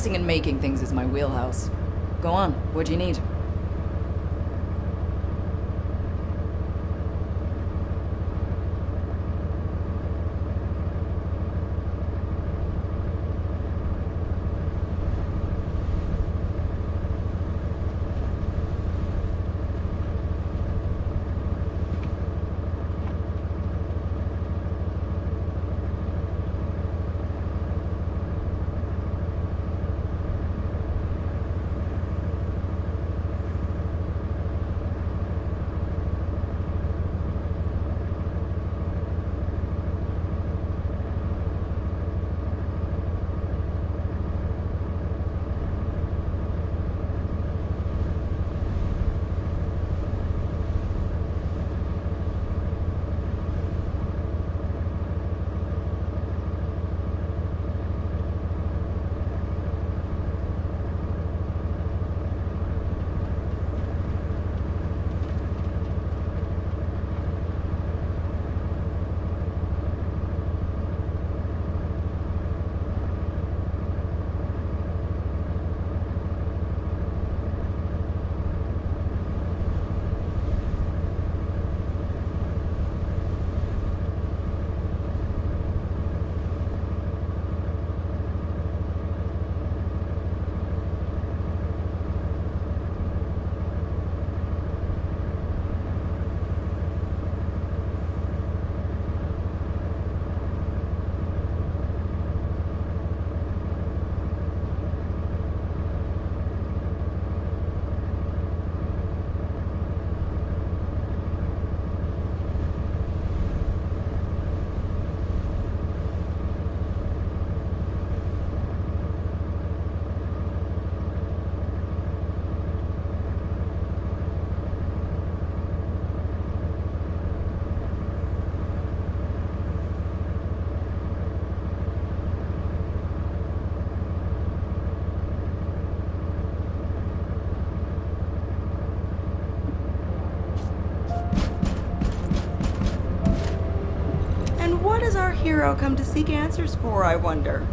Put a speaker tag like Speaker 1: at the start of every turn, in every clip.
Speaker 1: Fixing and making things is my wheelhouse. Go on, what do you need?
Speaker 2: What does our hero come to seek answers for, I wonder?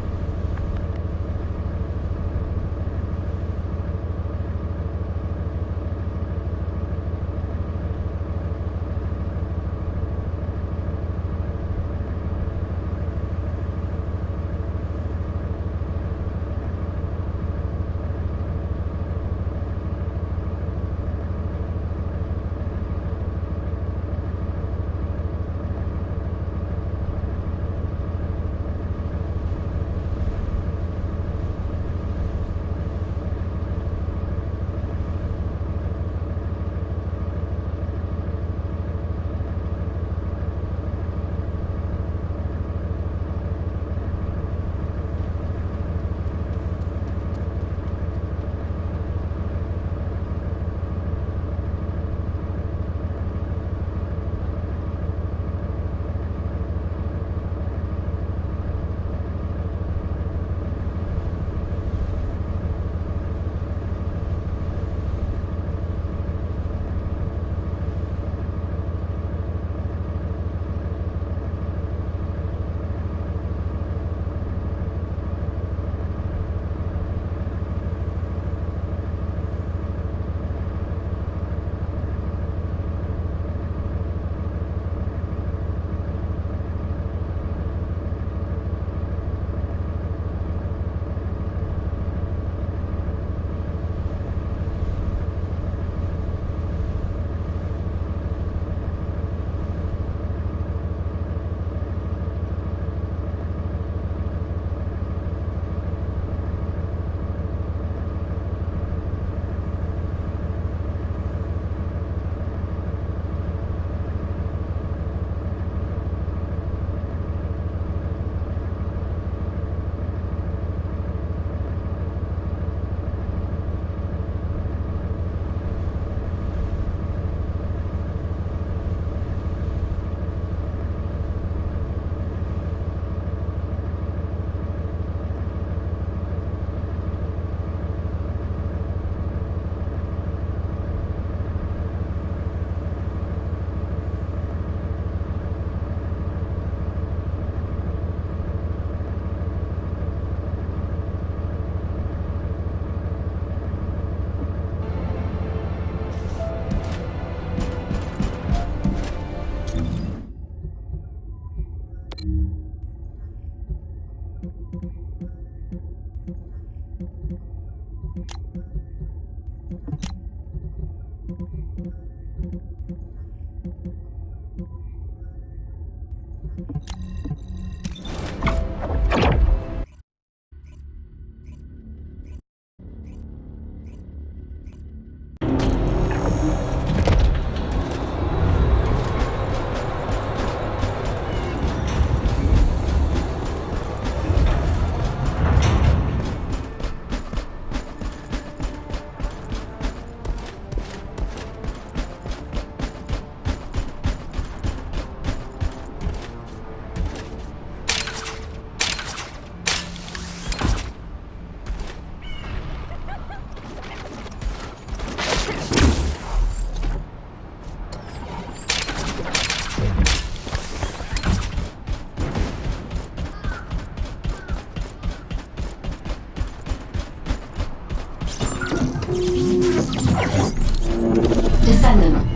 Speaker 3: Descendant,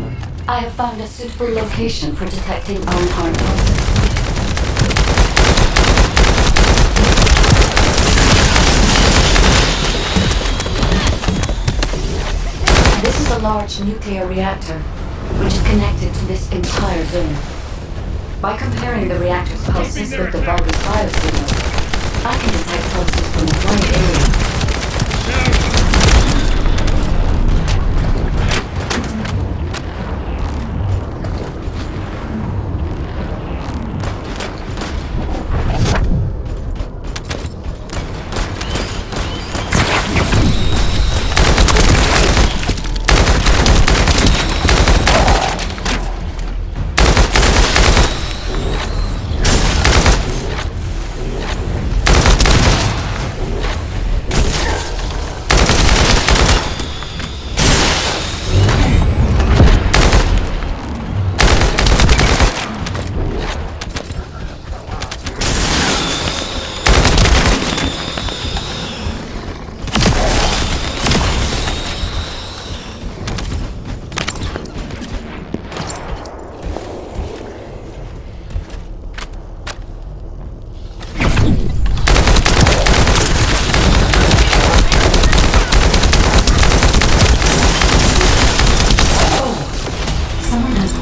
Speaker 3: I have found a suitable location for detecting unharmed pulses. This is a large nuclear reactor, which is connected to this entire zone. By comparing the reactor's pulses with the Vulgus biosignal, I can detect pulses from a wide area.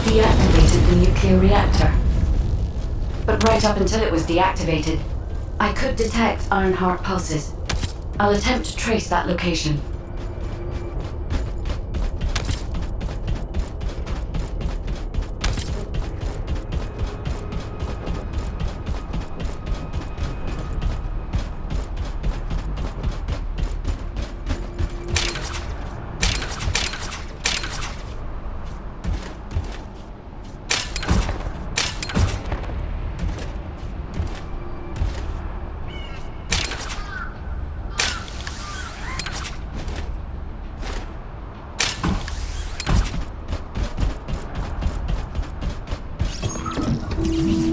Speaker 3: Deactivated the nuclear reactor. But right up until it was deactivated, I could detect Ironheart pulses. I'll attempt to trace that location.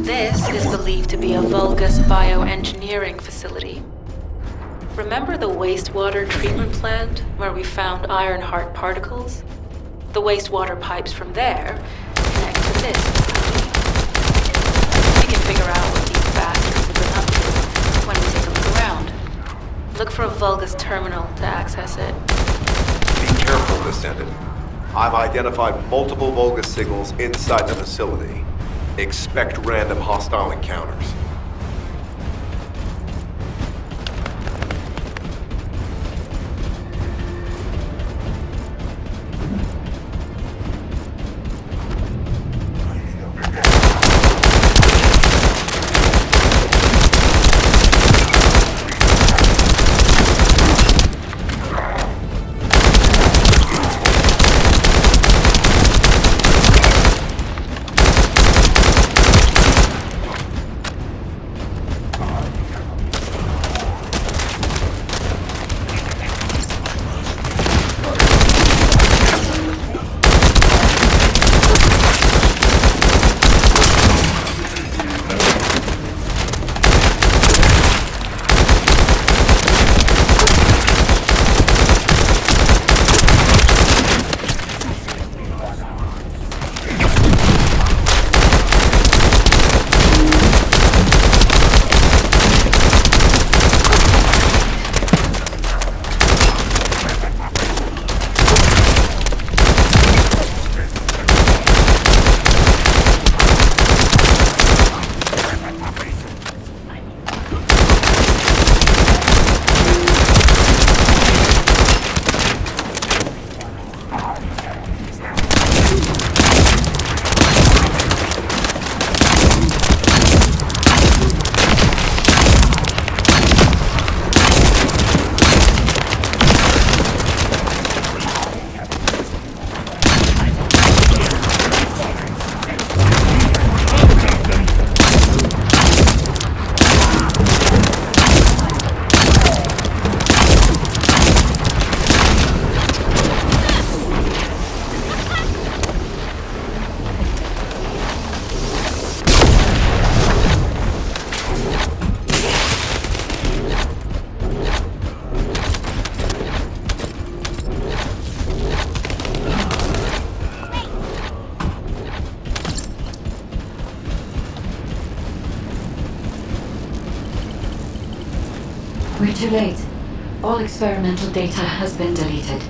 Speaker 4: This is believed to be a Vulgus bioengineering facility. Remember the wastewater treatment plant where we found Ironheart particles? The wastewater pipes from there connect to this facility. We can figure out what these bastards have been up to when we take a look around. Look for a Vulgus terminal to access it.
Speaker 5: Be careful, Descendant. I've identified multiple Vulgus signals inside the facility. Expect random hostile encounters.
Speaker 3: Too late. All experimental data has been deleted.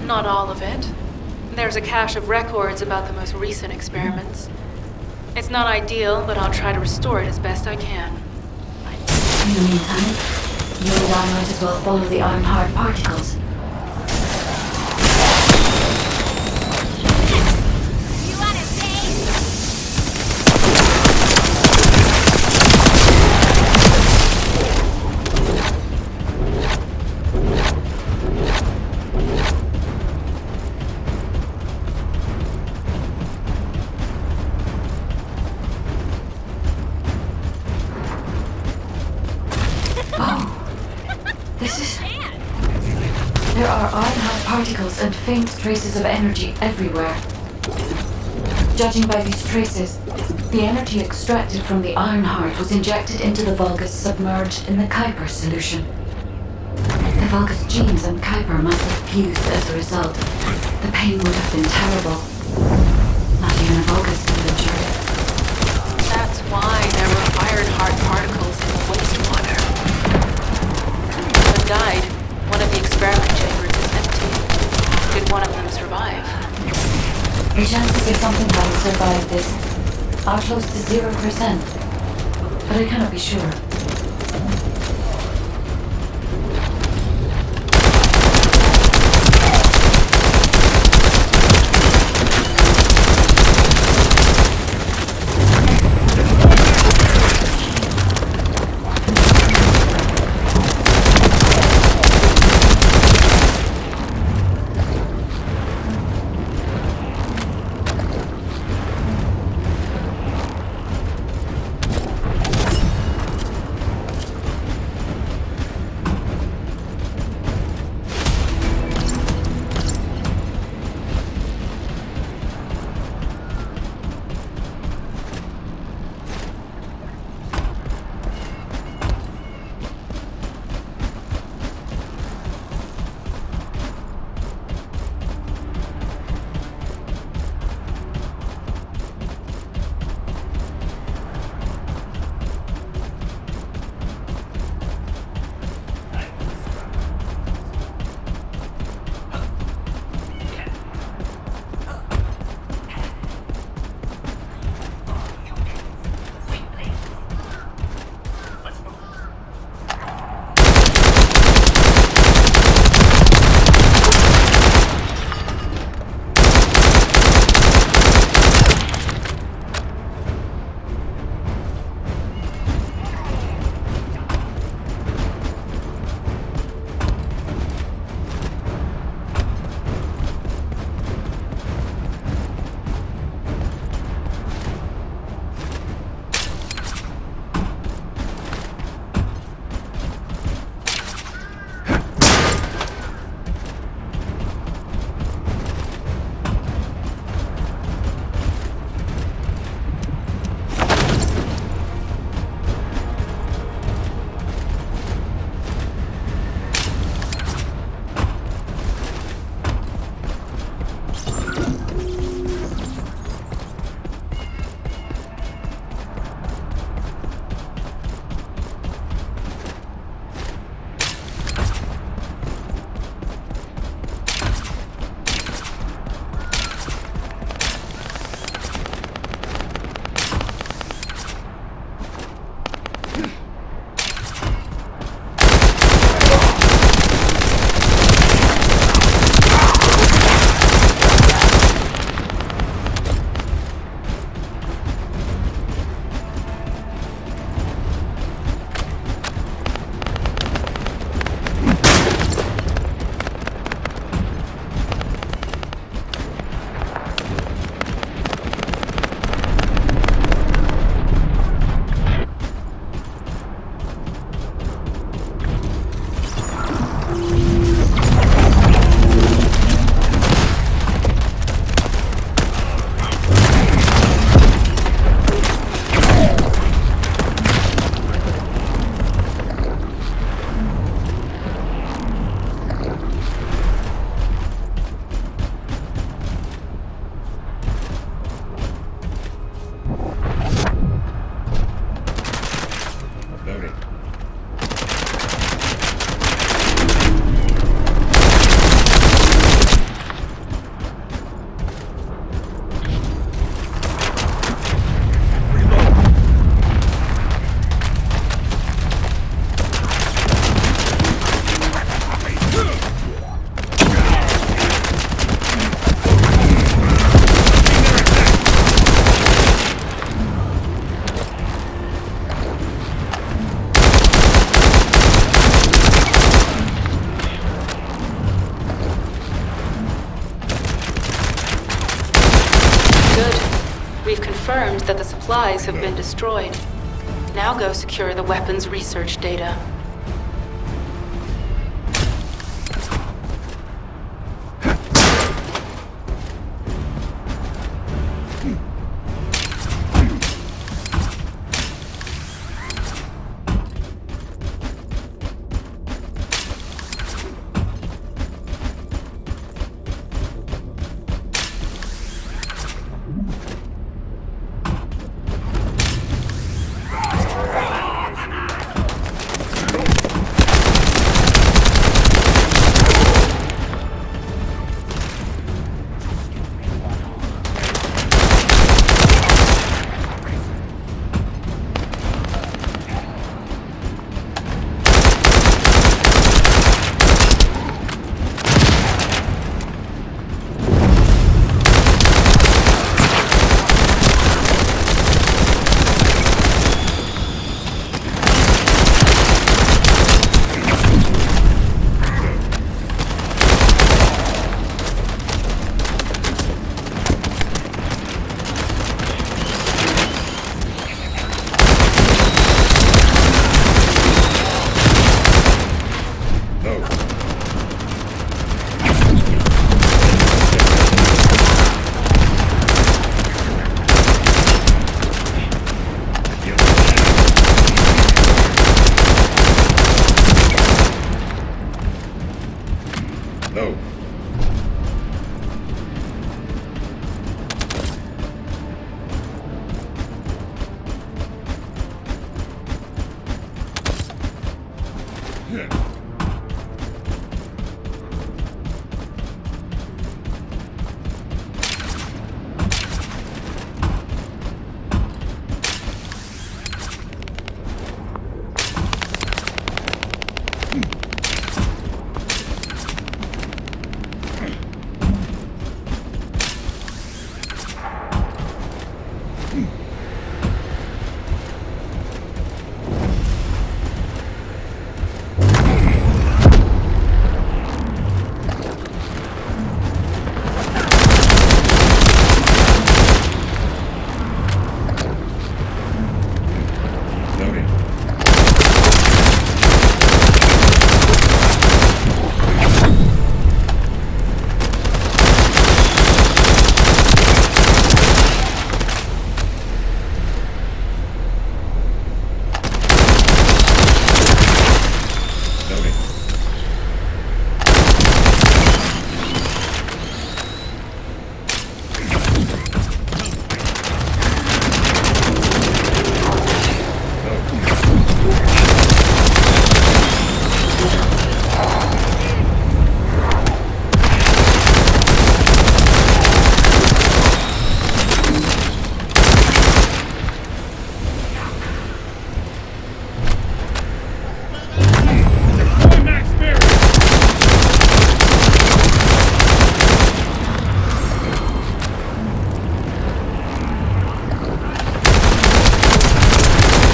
Speaker 4: Not all of it. There's a cache of records about the most recent experiments. It's not ideal, but I'll try to restore it as best I can.
Speaker 3: In the meantime, you and I might as well follow the iron-hard particles. There are iron-hard particles and faint traces of energy everywhere. Judging by these traces, the energy extracted from the Ironheart was injected into the Vulgus submerged in the Kuiper solution. The Vulgus genes and Kuiper must have fused as a result. The pain would have been terrible. Not even a Vulgus could endure it.
Speaker 4: That's why there were Ironheart particles in the wastewater. One died. One of the experiment chambers is empty. Did one of them survive?
Speaker 3: The chances of something having survived this are close to 0%, but I cannot be sure.
Speaker 4: confirmed that the supplies have been destroyed. Now go secure the weapons research data.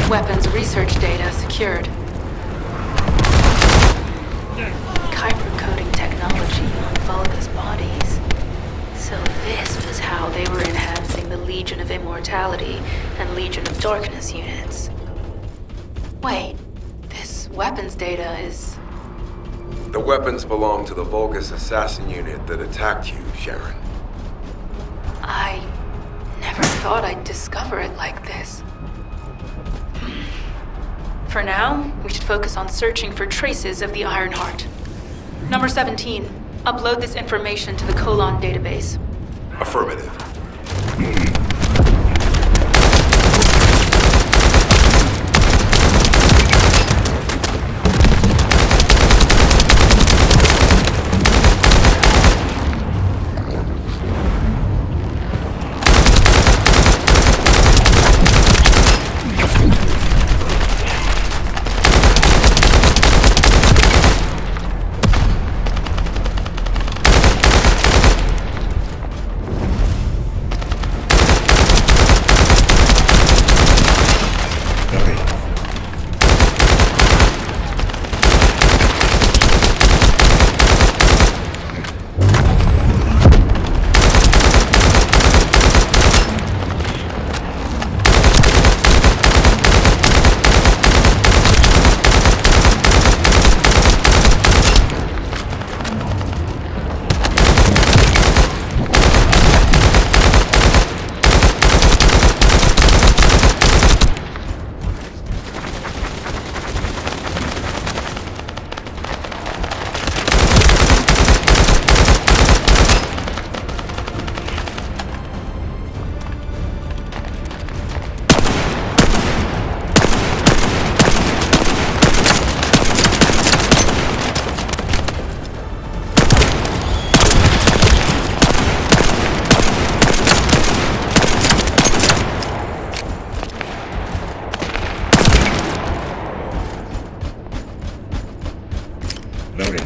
Speaker 4: Weapons research data secured. Kyber coding technology on Vulgus bodies. So this was how they were enhancing the Legion of Immortality and Legion of Darkness units. Wait, this weapons data is...
Speaker 5: The weapons belong to the Vulgus assassin unit that attacked you, Sharon.
Speaker 4: I never thought I'd discover it like this. For now, we should focus on searching for traces of the Ironheart. Number 17, upload this information to the Colon database.
Speaker 5: Affirmative.
Speaker 6: Loading.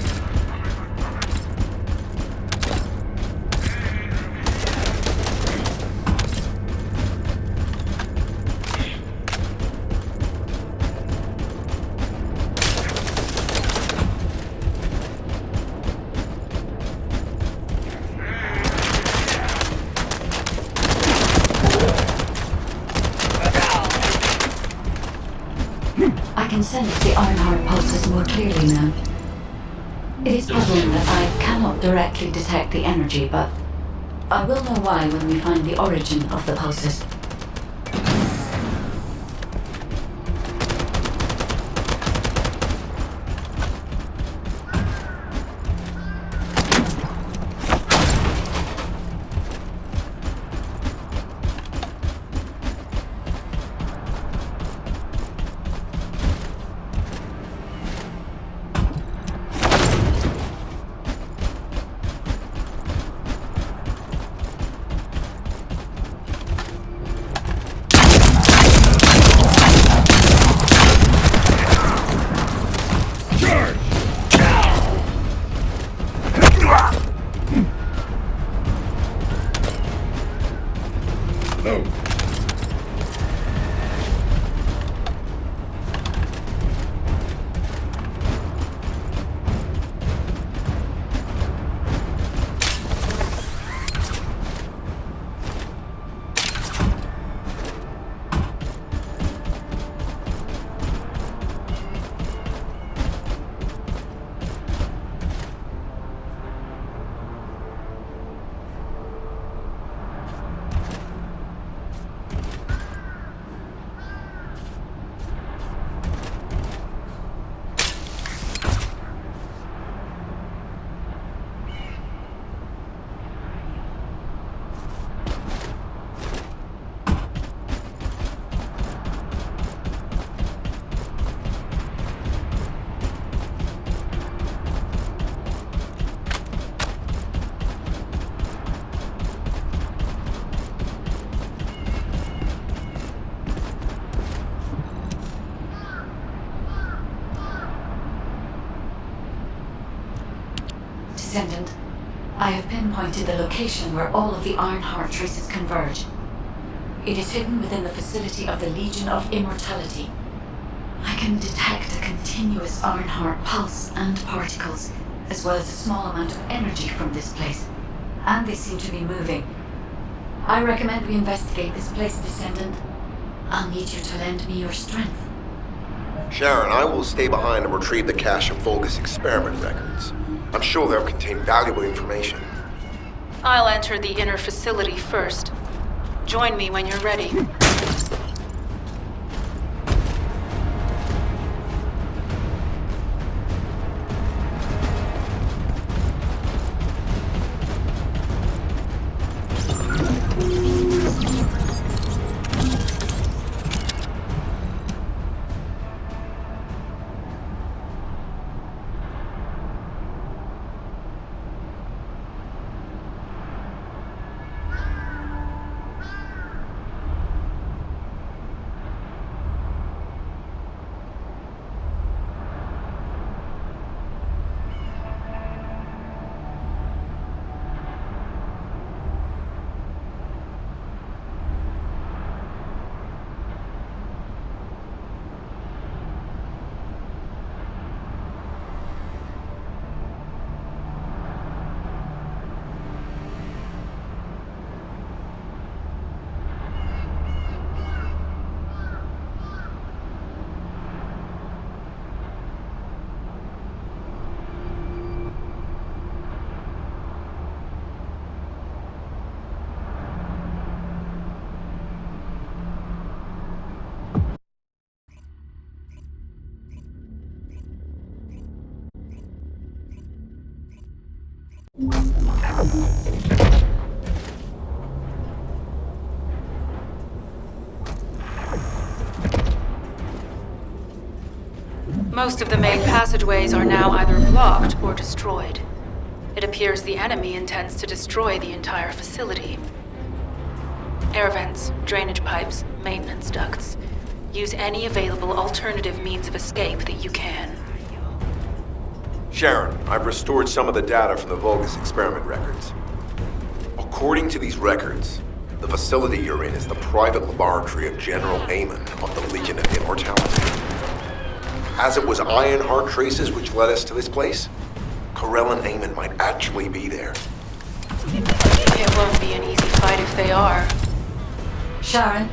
Speaker 3: I can sense the Ironheart pulses more clearly now. It is puzzling that I cannot directly detect the energy, but I will know why when we find the origin of the pulses.
Speaker 6: Load. Descendant, I have pinpointed the location where all of the Ironheart traces converge. It is hidden within the facility of the Legion of Immortality. I can detect a continuous Ironheart pulse and particles, as well as a small amount of energy from this place. And they seem to be moving. I recommend we investigate this place, Descendant. I'll need you to lend me your strength.
Speaker 5: Sharon, I will stay behind and retrieve the cache of Vulgus experiment records. I'm sure they'll contain valuable information.
Speaker 4: I'll enter the inner facility first. Join me when you're ready. Most of the main passageways are now either blocked or destroyed. It appears the enemy intends to destroy the entire facility. Air vents, drainage pipes, maintenance ducts. Use any available alternative means of escape that you can.
Speaker 5: Sharon, I've restored some of the data from the Vulgus experiment records. According to these records, the facility you're in is the private laboratory of General Amon of the Legion of Immortality. As it was Ironheart traces which led us to this place, Corell and Amon might actually be there.
Speaker 4: It won't be an easy fight if they are.
Speaker 6: Sharon,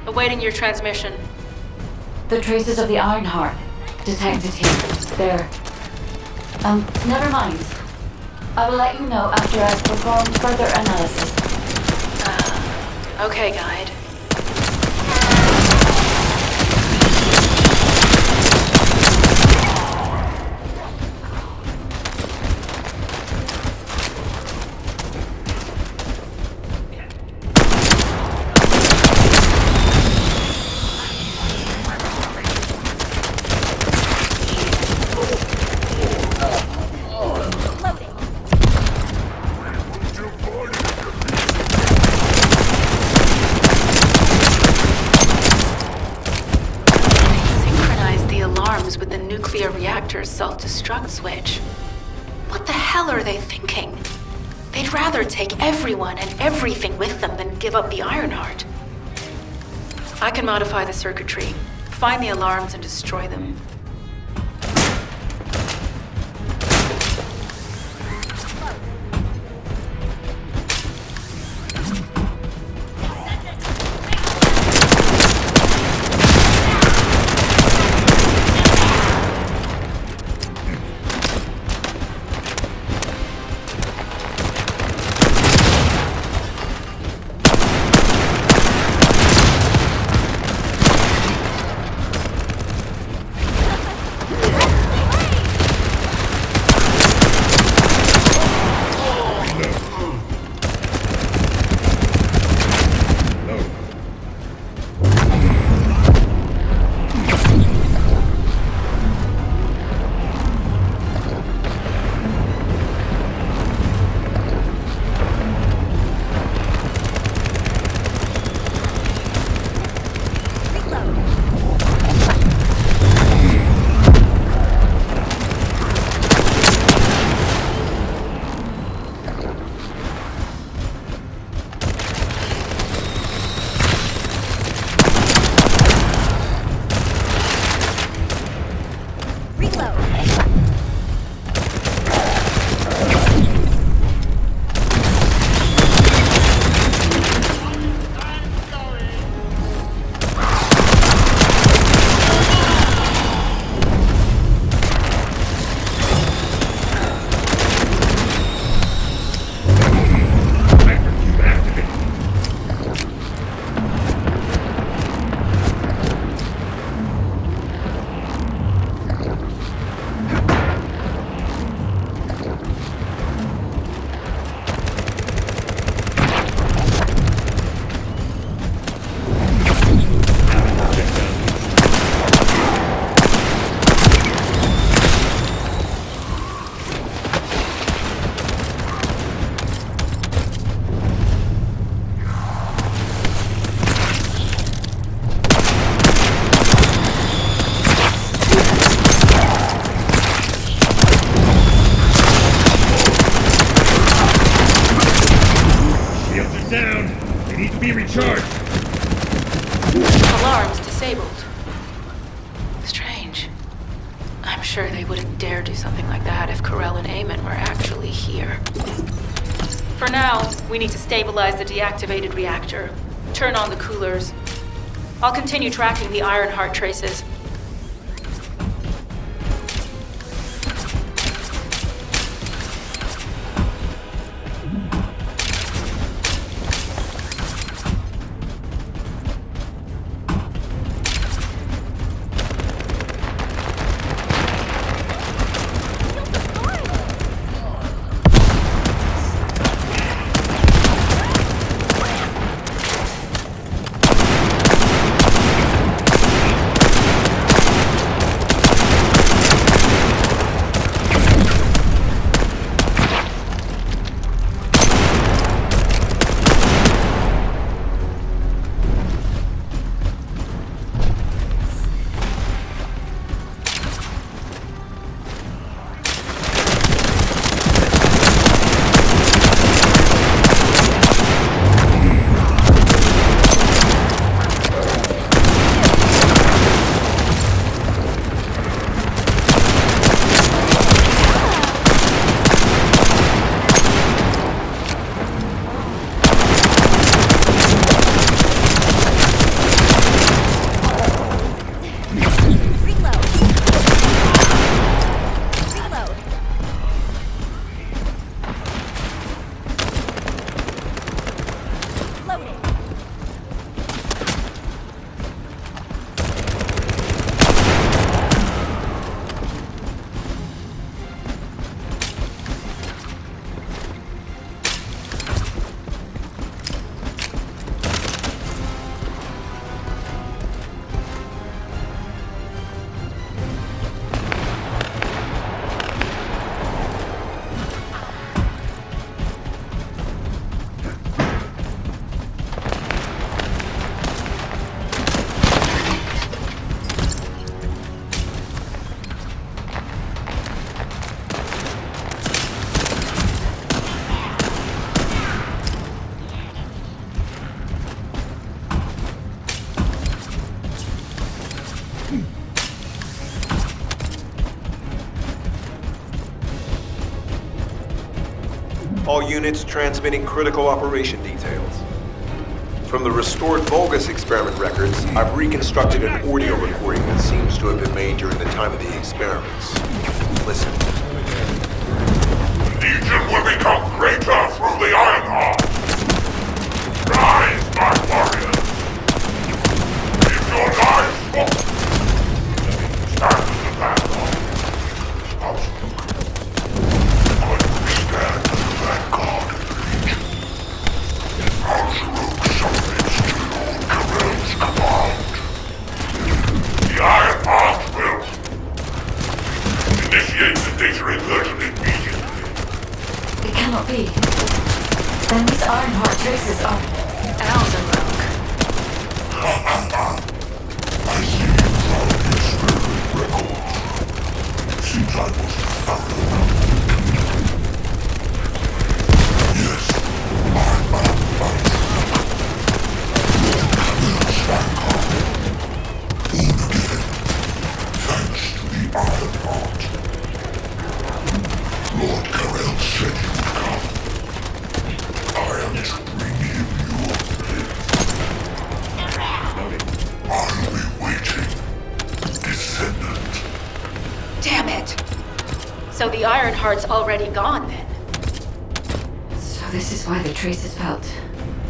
Speaker 4: Awaiting your transmission.
Speaker 6: the traces of the Ironheart detected here. They're... never mind. I will let you know after I've performed further analysis.
Speaker 4: Okay, Guide. With the nuclear reactor's self-destruct switch. What the hell are they thinking? They'd rather take everyone and everything with them than give up the Ironheart. I can modify the circuitry, find the alarms and destroy them.
Speaker 7: be recharged.
Speaker 4: Alarms disabled. Strange. I'm sure they wouldn't dare do something like that if Corell and Amon were actually here. For now, we need to stabilize the deactivated reactor, turn on the coolers. I'll continue tracking the Ironheart traces.
Speaker 5: All units transmitting critical operation details. From the restored Vulgus experiment records, I've reconstructed an audio recording that seems to have been made during the time of the experiments. Listen.
Speaker 7: The Legion will become greater through the Ironheart. Rise, my warriors. Give your lives for... Stand in the vanguard. I will stand as the vanguard of the Legion. Al-Zaruk submits to Lord Karel's command. The Ironheart will initiate the data inversion immediately.
Speaker 6: It cannot be. Then these Ironheart traces are...
Speaker 4: Al-Zaruk.
Speaker 7: I see you found the experiment records. Seems I wasn't thorough enough. Yes, I'm Al-Zaruk. Camille's vanguard. Born again, thanks to the Ironheart. Lord Karel said you would come. I am to bring him your gift. I'll be waiting. Descendant.
Speaker 4: Damn it! So the Ironheart's already gone then?
Speaker 6: So this is why the traces felt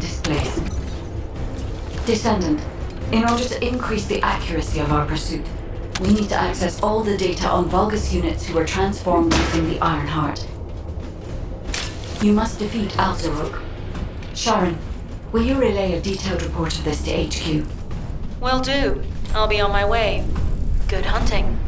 Speaker 6: displaced. Descendant, in order to increase the accuracy of our pursuit, we need to access all the data on Vulgus units who were transformed using the Ironheart. You must defeat Al-Zaruk. Sharon, will you relay a detailed report of this to HQ?
Speaker 4: Will do. I'll be on my way. Good hunting.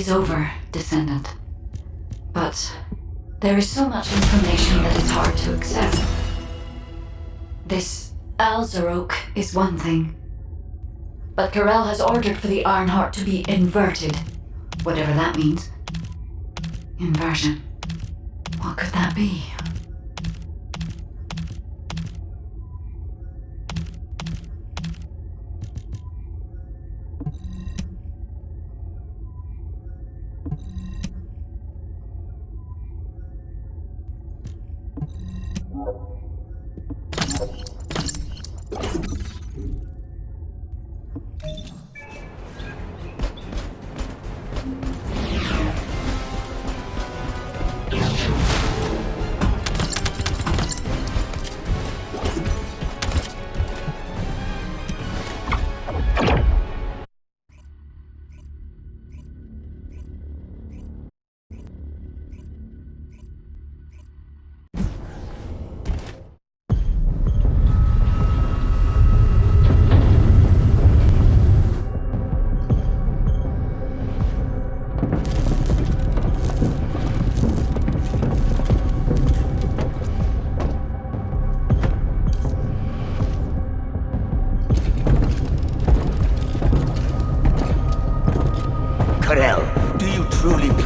Speaker 6: is over, Descendant. But there is so much information that is hard to accept. This Alzarok is one thing. But Karel has ordered for the Ironheart to be inverted. Whatever that means. Inversion. What could that be?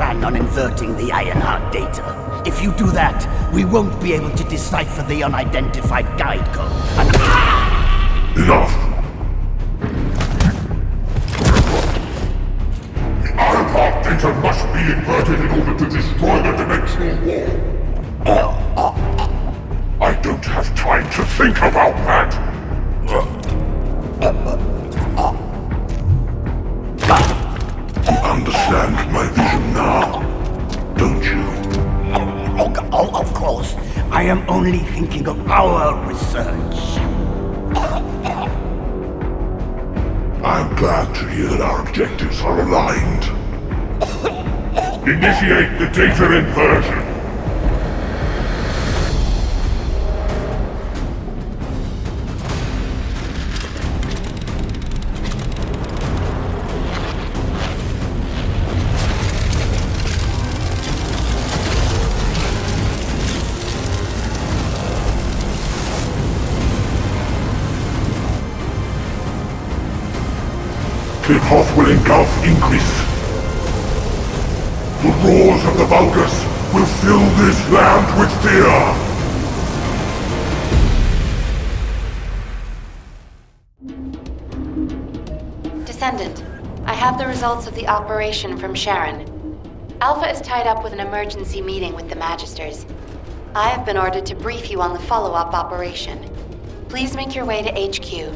Speaker 8: On inverting the Ironheart data. If you do that, we won't be able to decipher the unidentified guide code.
Speaker 7: Enough! The Ironheart data must be inverted in order to destroy the dimensional wall. I don't have time to think about that! You understand my vision now, don't you?
Speaker 8: Oh, of course. I am only thinking of our research.
Speaker 7: I'm glad to hear that our objectives are aligned. Initiate the data inversion. The path will engulf Increase. The roars of the Vulgus will fill this land with fear!
Speaker 9: Descendant, I have the results of the operation from Sharon. Alpha is tied up with an emergency meeting with the Magisters. I have been ordered to brief you on the follow-up operation. Please make your way to HQ.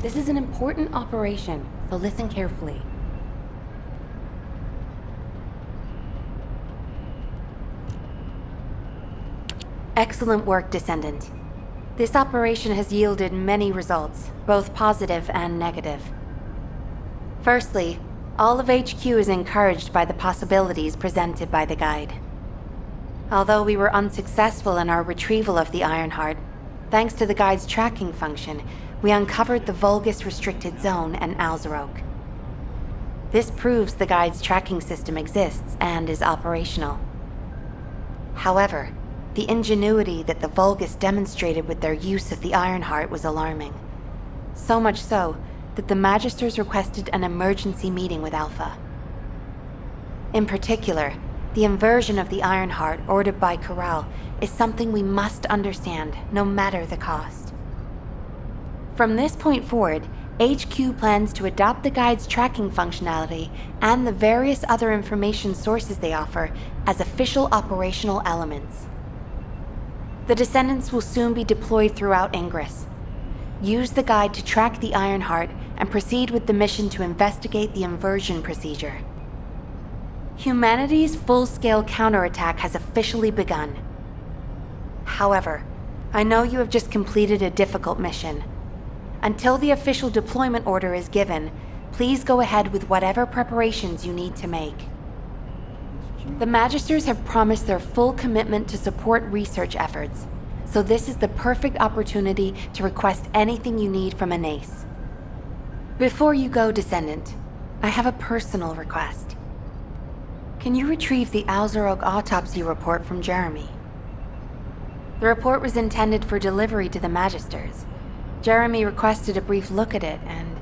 Speaker 9: This is an important operation, so listen carefully. Excellent work, Descendant. This operation has yielded many results, both positive and negative. Firstly, all of HQ is encouraged by the possibilities presented by the guide. Although we were unsuccessful in our retrieval of the Ironheart, thanks to the guide's tracking function, we uncovered the Vulgus Restricted Zone and Alzarok. This proves the guide's tracking system exists and is operational. However, the ingenuity that the Vulgus demonstrated with their use of the Ironheart was alarming. So much so that the Magisters requested an emergency meeting with Alpha. In particular, the inversion of the Ironheart ordered by Corral is something we must understand, no matter the cost. From this point forward, HQ plans to adopt the guide's tracking functionality and the various other information sources they offer as official operational elements. The Descendants will soon be deployed throughout Ingress. Use the guide to track the Ironheart and proceed with the mission to investigate the inversion procedure. Humanity's full-scale counterattack has officially begun. However, I know you have just completed a difficult mission. Until the official deployment order is given, please go ahead with whatever preparations you need to make. The Magisters have promised their full commitment to support research efforts, so this is the perfect opportunity to request anything you need from an ace. Before you go, Descendant, I have a personal request. Can you retrieve the Alzarok autopsy report from Jeremy? The report was intended for delivery to the Magisters. Jeremy requested a brief look at it, and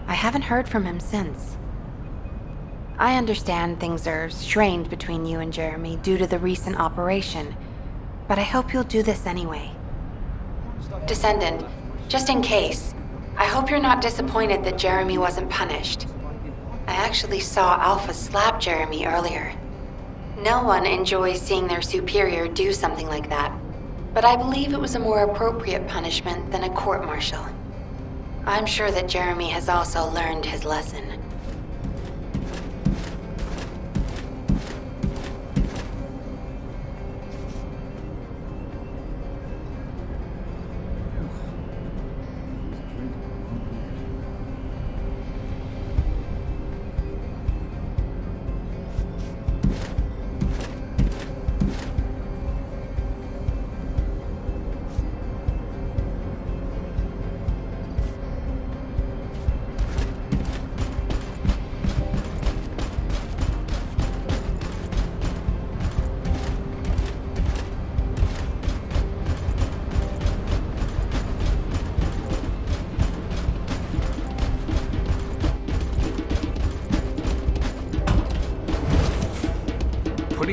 Speaker 9: I haven't heard from him since. I understand things are strained between you and Jeremy due to the recent operation, but I hope you'll do this anyway. Descendant, just in case, I hope you're not disappointed that Jeremy wasn't punished. I actually saw Alpha slap Jeremy earlier. No one enjoys seeing their superior do something like that, but I believe it was a more appropriate punishment than a court-martial. I'm sure that Jeremy has also learned his lesson.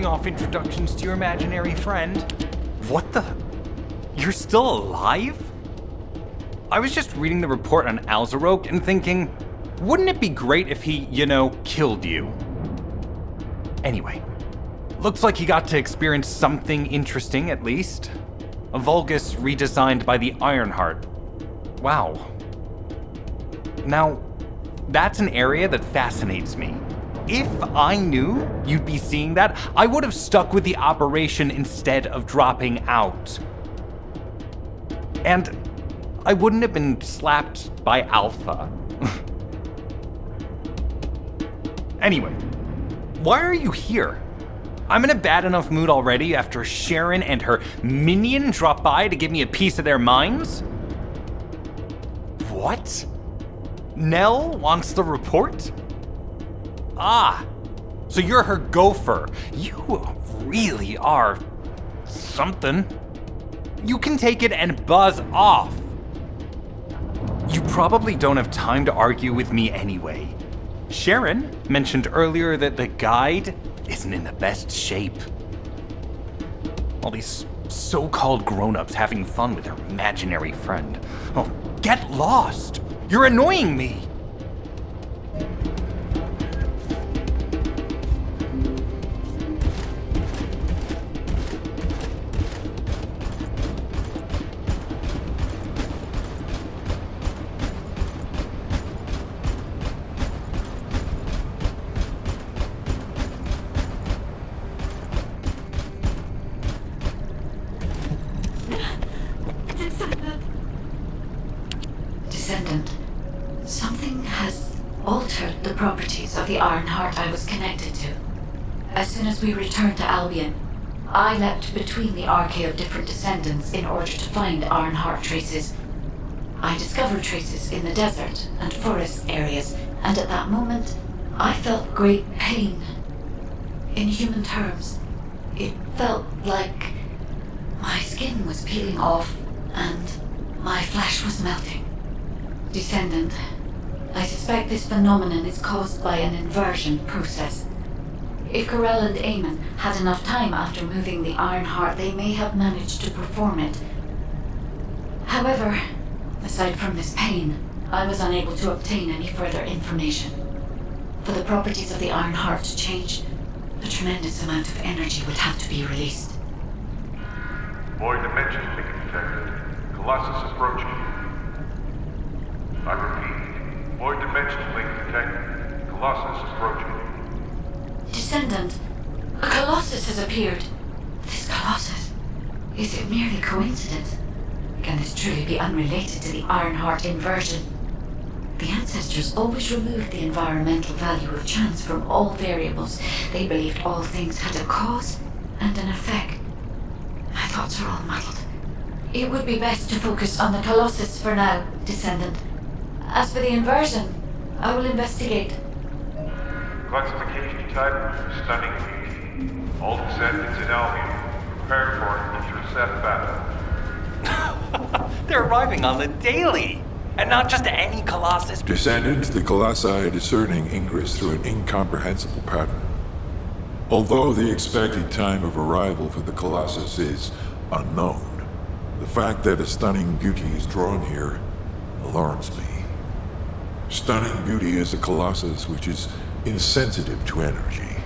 Speaker 10: Off introductions to your imaginary friend. What the? You're still alive? I was just reading the report on Alzarok and thinking, wouldn't it be great if he, killed you? Anyway, looks like he got to experience something interesting at least. A Vulgus redesigned by the Ironheart. Wow. Now, that's an area that fascinates me. If I knew you'd be seeing that, I would have stuck with the operation instead of dropping out. And I wouldn't have been slapped by Alpha. Anyway, why are you here? I'm in a bad enough mood already after Sharon and her minion drop by to give me a piece of their minds? What? Nell wants the report? Ah, so you're her gopher. You really are something. You can take it and buzz off. You probably don't have time to argue with me anyway. Sharon mentioned earlier that the guide isn't in the best shape. All these so-called grown-ups having fun with their imaginary friend. Oh, get lost. You're annoying me.
Speaker 6: has altered the properties of the Ironheart I was connected to. As soon as we returned to Albion, I leapt between the arcade of different descendants in order to find Ironheart traces. I discovered traces in the desert and forest areas, and at that moment, I felt great pain. In human terms, it felt like my skin was peeling off and my flesh was melting. Descendant, I suspect this phenomenon is caused by an inversion process. If Corell and Eamon had enough time after moving the Ironheart, they may have managed to perform it. However, aside from this pain, I was unable to obtain any further information. For the properties of the Ironheart to change, a tremendous amount of energy would have to be released.
Speaker 7: Void dimension link detected. Colossus approaching. I repeat, void dimension link detected. Colossus approaching.
Speaker 6: Descendant, a Colossus has appeared. This Colossus, is it merely coincidence? Can this truly be unrelated to the Ironheart inversion? The ancestors always removed the environmental value of chance from all variables. They believed all things had a cause and an effect. My thoughts are all muddled. It would be best to focus on the Colossus for now, Descendant. As for the inversion, I will investigate.
Speaker 7: Classification type, stunning beauty. All descendants in Albion, prepare for an intercept battle.
Speaker 10: They're arriving on the daily! And not just any Colossus.
Speaker 11: Descendant, the Colossi are discerning ingress through an incomprehensible pattern. Although the expected time of arrival for the Colossus is unknown, the fact that a stunning beauty is drawn here alarms me. Stunning beauty is a Colossus which is insensitive to energy.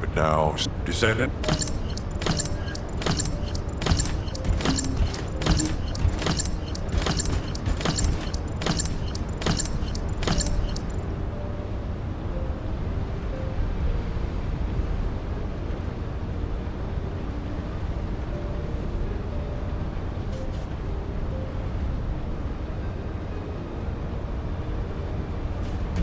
Speaker 11: But now, Descendant,